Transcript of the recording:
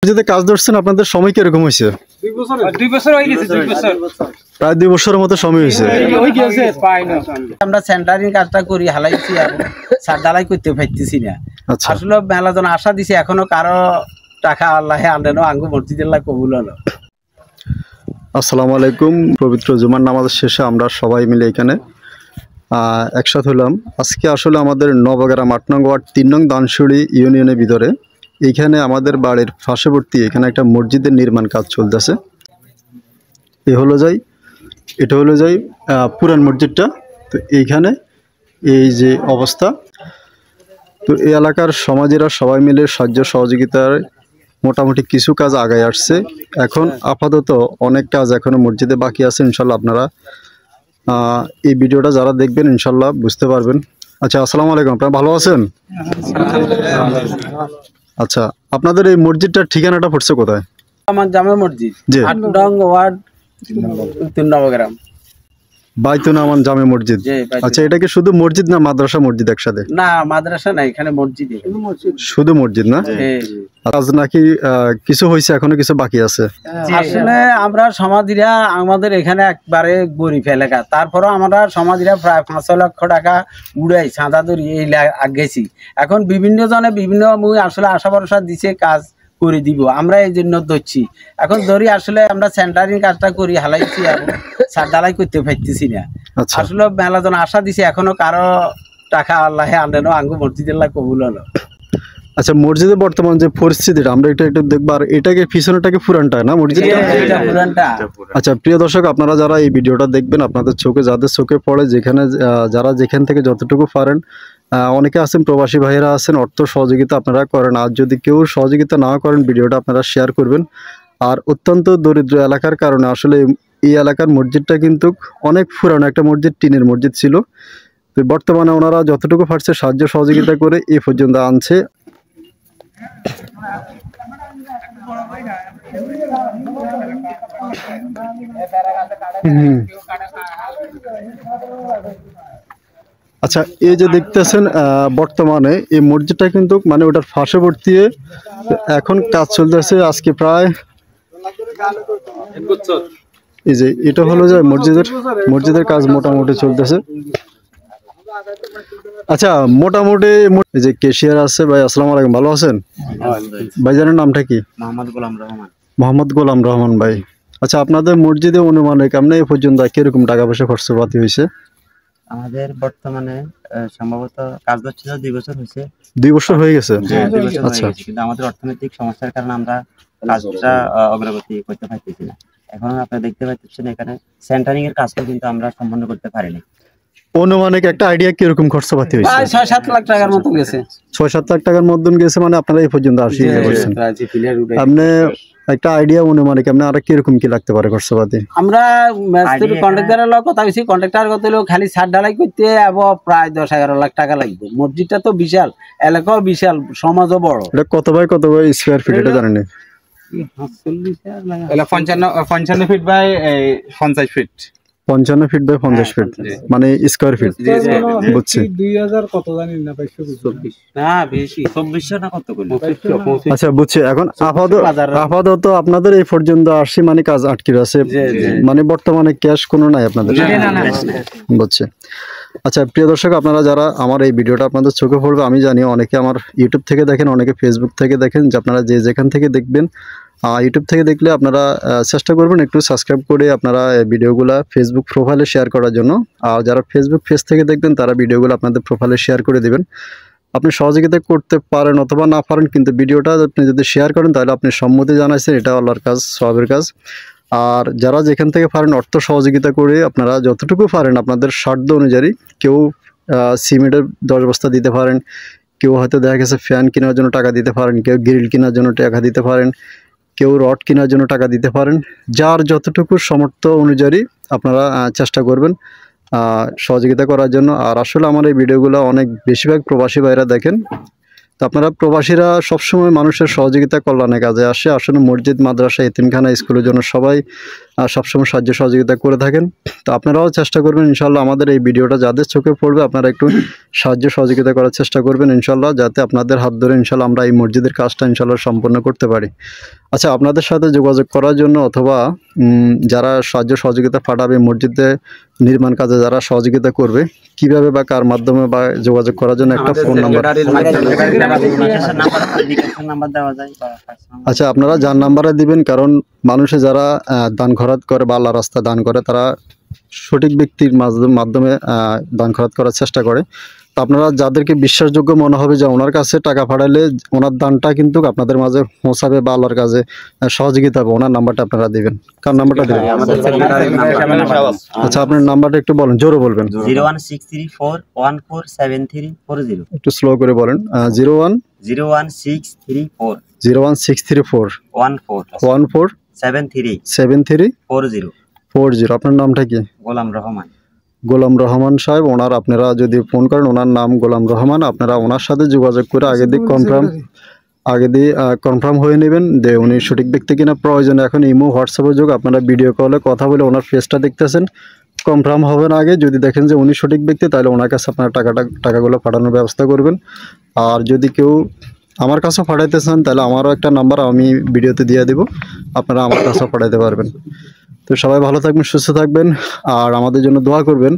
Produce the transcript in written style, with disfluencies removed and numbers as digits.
যদি কাজ ধরছেন আপনাদের সময় কিরকম হয়েছে? 2 বছর হয়ে গেছে। 2 বছর প্রায় 2 বছরের মতো সময় হয়েছে। আমরা সেন্টারিং কাজটা করি হালাইছি আর সার ডালাই করতে পারতেছি না। আচ্ছা, আসলে মেলাজন আশা দিছে, এখনো কারো টাকা আল্লাহে আনলো আঙ্গু মসজিদুল্লাহ কবুল হলো। আসসালামু আলাইকুম। পবিত্র জুমার নামাজ শেষে আমরা সবাই মিলে এখানে একসাথে হলাম। আজকে আসলে আমাদের নবগ্রাম 8 নং ওয়ার্ড 3 নং দানসুড়ি ইউনিয়নের ভিতরে এইখানে আমাদের বাড়ির পার্শ্ববর্তী এখানে একটা মসজিদের নির্মাণ কাজ চলতেছে। এটা হলো যাই পুরান মসজিদটা। তো এইখানে এই যে অবস্থা, তো এই এলাকার সমাজেরা সবাই মিলে সাহায্য সহযোগিতার মোটামুটি কিছু কাজ আগায় আসছে। এখন আপাতত অনেক কাজ এখনো মসজিদে বাকি আছে। ইনশাল্লাহ আপনারা এই ভিডিওটা যারা দেখবেন ইনশাল্লাহ বুঝতে পারবেন। আচ্ছা, আসসালামু আলাইকুম, আপনারা ভালো আছেন? আচ্ছা, আপনাদের এই মসজিদটার ঠিকানাটা পড়ছে কোথায়? আমার জামে মসজিদ 8 নং ওয়ার্ড 3 নবগ্রাম বাইতুন আমান জামে মসজিদ। আচ্ছা, এটা কি শুধু মসজিদ না মাদ্রাসা মসজিদ একসাথে? না, মাদ্রাসা না, এখানে মসজিদ, শুধু মসজিদ না? কাজ নাকি কিছু হয়েছে, এখনো কিছু বাকি আছে? আসলে আমরা সমাধিরা আমাদের এখানে একবারে গরিব এলাকা, তারপরও আমরা সমাধিরা প্রায় 5 লক্ষ টাকা উড়াই চাঁদা ধরি এই আগেছি। এখন বিভিন্ন জনে বিভিন্ন আসলে আশা ভরসা দিছে কাজ করে দিব, আমরা এই জন্য ধরছি। এখন ধরি আসলে আমরা সেন্টারিং কাজটা করি হালাইছি আর সার ডালাই করতে পারতেছি না। আসলে মেলাজন আশা দিছে, এখনো কারো টাকা আল্লাহে আনলো আঙ্গু মসজিদুল্লাহ কবুল হলো। আচ্ছা, মসজিদে বর্তমান যে পরিস্থিতিটা আমরা এটা একটু দেখবো। আর এটাকে পিছনেটাকে পুরানটা না মসজিদটা? আচ্ছা, প্রিয় দর্শক, আপনারা যারা এই ভিডিওটা দেখবেন আপনাদের চোখে যাদের চোখে পড়ে, যারা যেখান থেকে যতটুকু পারেন, অনেকে আছেন প্রবাসী ভাইয়েরা আছেন, অর্থ সহযোগিতা আপনারা করেন। আর যদি কেউ সহযোগিতা না করেন ভিডিওটা আপনারা শেয়ার করবেন। আর অত্যন্ত দরিদ্র এলাকার কারণে আসলে এই এলাকার মসজিদটা কিন্তু অনেক পুরানো একটা মসজিদ, টিনের মসজিদ ছিল। তো বর্তমানে ওনারা যতটুকু পারছে সাহায্য সহযোগিতা করে এই পর্যন্ত আনছে। আচ্ছা, এই যে দেখতেছেন বর্তমানে এই মসজিদটা কিন্তু মানে ওটার পার্শ্ববর্তী এখন কাজ চলতেছে আজকে প্রায় এই যে এটা হলো যে মসজিদের কাজ মোটামুটি চলতেছে। আচ্ছা, মোটামুটি এই যে কেশিয়ার আছে ভাই, আসসালামু আলাইকুম, ভালো আছেন? ভাইজানের নামটা কি? মোহাম্মদ গোলাম রহমান ভাই। আচ্ছা, আপনাদের মসজিদে অনুমানে কেমন এই পর্যন্ত কিরকম টাকা পয়সা খরচপাতি হয়েছে? আমাদের বর্তমানে সম্ভবত কাজ হচ্ছে 2 বছর হয়েছে। 2 বছর হয়ে গেছে? আচ্ছা, কিন্তু আমাদের অর্থনৈতিক সমস্যার কারণে আমরা কাজটা অগ্রগতি করতে পারতেছি না। এখন আপনারা দেখতে পাচ্ছেন এখানে সেন্টারিং এর কাজটা কিন্তু আমরা সম্পন্ন করতে পারিনি। অনুমানিক একটা আইডিয়া কিরকম খরচপাতি হয়েছে? 6-7 লাখ টাকার মতো গেছে। 6-7 লাখ টাকার মতন গেছে, মানে আপনারা এই পর্যন্ত আসি করছেন। আপনি একটা আইডিয়া অনুমানিক আপনি আর কিরকম কি লাগতে পারে খরচপাতি? আমরা কন্ট্রাক্টরের লোক কথা হয়েছি, কন্ট্রাক্টর কত লোক খালি ছাদ ঢালাই করতে প্রায় 10-11 লাখ টাকা লাগবে। মসজিদটা তো বিশাল, এলাকাও বিশাল, সমাজও বড়। এটা কত বাই স্কয়ার ফিট এটা জানেন? 55 feet by 50 feet. 55 feet by 50 feet মানে স্কয়ার ফিট। বুঝছি। 2000 কত জানি না, 24 না বেশি 2400 না কত কইলো। আচ্ছা, বুঝছি। এখন আপাতত আপনাদের এই পর্যন্ত আসি মানে কাজ আটকে আছে, মানে বর্তমানে ক্যাশ কোনো নাই আপনাদের? বুঝছি। আচ্ছা, প্রিয় দর্শক, আপনারা যারা আমার এই ভিডিওটা আপনাদের চোখে পড়বে আমি জানি, অনেকে আমার ইউটিউব থেকে দেখেন, অনেকে ফেসবুক থেকে দেখেন। যে আপনারা যেখান থেকে দেখবেন, ইউটিউব থেকে দেখলে আপনারা চেষ্টা করবেন একটু সাবস্ক্রাইব করে আপনারা ভিডিওগুলো ফেসবুক প্রোফাইলে শেয়ার করার জন্য। আর যারা ফেসবুক পেজ থেকে দেখবেন তারা ভিডিওগুলো আপনাদের প্রোফাইলে শেয়ার করে দেবেন। আপনি সহযোগিতা করতে পারেন অথবা না পারেন, কিন্তু ভিডিওটা আপনি যদি শেয়ার করেন তাহলে আপনি সম্মতি জানাইছেন, এটা আল্লাহর কাজ, সওয়াবের কাজ। আর যারা যেখান থেকে পারেন অর্থ সহযোগিতা করে আপনারা যতটুকু পারেন আপনাদের সাধ্য অনুযায়ী, কেউ সিমেন্টের 10 বস্তা দিতে পারেন, কেউ হয়তো দেখা গেছে ফ্যান কেনার জন্য টাকা দিতে পারেন, কেউ গ্রিল কেনার জন্য টাকা দিতে পারেন, কেউ রড কেনার জন্য টাকা দিতে পারেন। যার যতটুকু সামর্থ্য অনুযায়ী আপনারা চেষ্টা করবেন সহযোগিতা করার জন্য। আর আসলে আমার এই ভিডিওগুলো অনেক বেশিরভাগ প্রবাসী ভাইরা দেখেন। তো আপনারা প্রবাসীরা সবসময় মানুষের সহযোগিতা কল্যাণে কাজে আসে। আসলে মসজিদ, মাদ্রাসা, এতিমখানা, স্কুলের জন্য সবাই সবসময় সাহায্য সহযোগিতা করে থাকেন। তো আপনারাও চেষ্টা করবেন ইনশাল্লাহ আমাদের এই ভিডিওটা যাদের চোখে পড়বে আপনারা একটু সাহায্য সহযোগিতা করার চেষ্টা করবেন ইনশাল্লাহ, যাতে আপনাদের হাত ধরে ইনশাল্লাহ আমরা এই মসজিদের কাজটা ইনশাল্লাহ সম্পন্ন করতে পারি। আচ্ছা, আপনাদের সাথে যোগাযোগ করার জন্য অথবা যারা সাহায্য সহযোগিতা পাঠাবে মসজিদে নির্মাণ কাজে যারা সহযোগিতা করবে, কিভাবে বা কার মাধ্যমে বা যোগাযোগ করার জন্য একটা ফোন নাম্বার। নাম্বার দেওয়া যায় বা আচ্ছা, আপনারা যার নাম্বারে দিবেন, কারণ মানুষে যারা দান খরচ করে বা আল্লাহ রাস্তায় দান করে তারা সঠিক ব্যক্তির মাধ্যমে দান খরচ করার চেষ্টা করে। তো আপনারা যাদেরকে বিশ্বাসযোগ্য মনে হবে যে ওনার কাছে টাকা পাঠালে ওনার দানটা কিন্তু আপনাদের মাঝে পৌঁছাবে বা আল্লাহর কাছে সহযোগিতা হবে, ওনার নাম্বারটা আপনারা দিবেন। কার নাম্বারটা দিবেন? আচ্ছা, আপনার নাম্বারটা একটু বলেন, জোরে বলবেন। 01634147340। একটু স্লো করে বলেন। 01634 01634 14 7340। আপনার নামটা কি? গোলাম রহমান। গোলাম রহমান সাহেব, ওনার আপনারা যদি ফোন করেন, ওনার নাম গোলাম রহমান, আপনারা ওনার সাথে যোগাযোগ করে আগে দিয়ে কনফার্ম হয়ে নেবেন যে উনি সঠিক ব্যক্তি কিনা। প্রয়োজনে এখন ইমো হোয়াটসঅ্যাপের যুগ, আপনারা ভিডিও কলে কথা বলে ওনার ফেসটা দেখতেছেন, কনফার্ম হবে না আগে। যদি দেখেন যে উনি সঠিক ব্যক্তি তাহলে ওনার কাছে আপনারা টাকাগুলো পাঠানোর ব্যবস্থা করবেন। আর যদি কেউ আমার কাছেও পাঠাইতে চান তাহলে আমারও একটা নাম্বার আমি ভিডিওতে দিয়ে দেব, আপনারা আমার কাছেও পাঠাইতে পারবেন। তো সবাই ভালো থাকবেন, সুস্থ থাকবেন আর আমাদের জন্য দোয়া করবেন।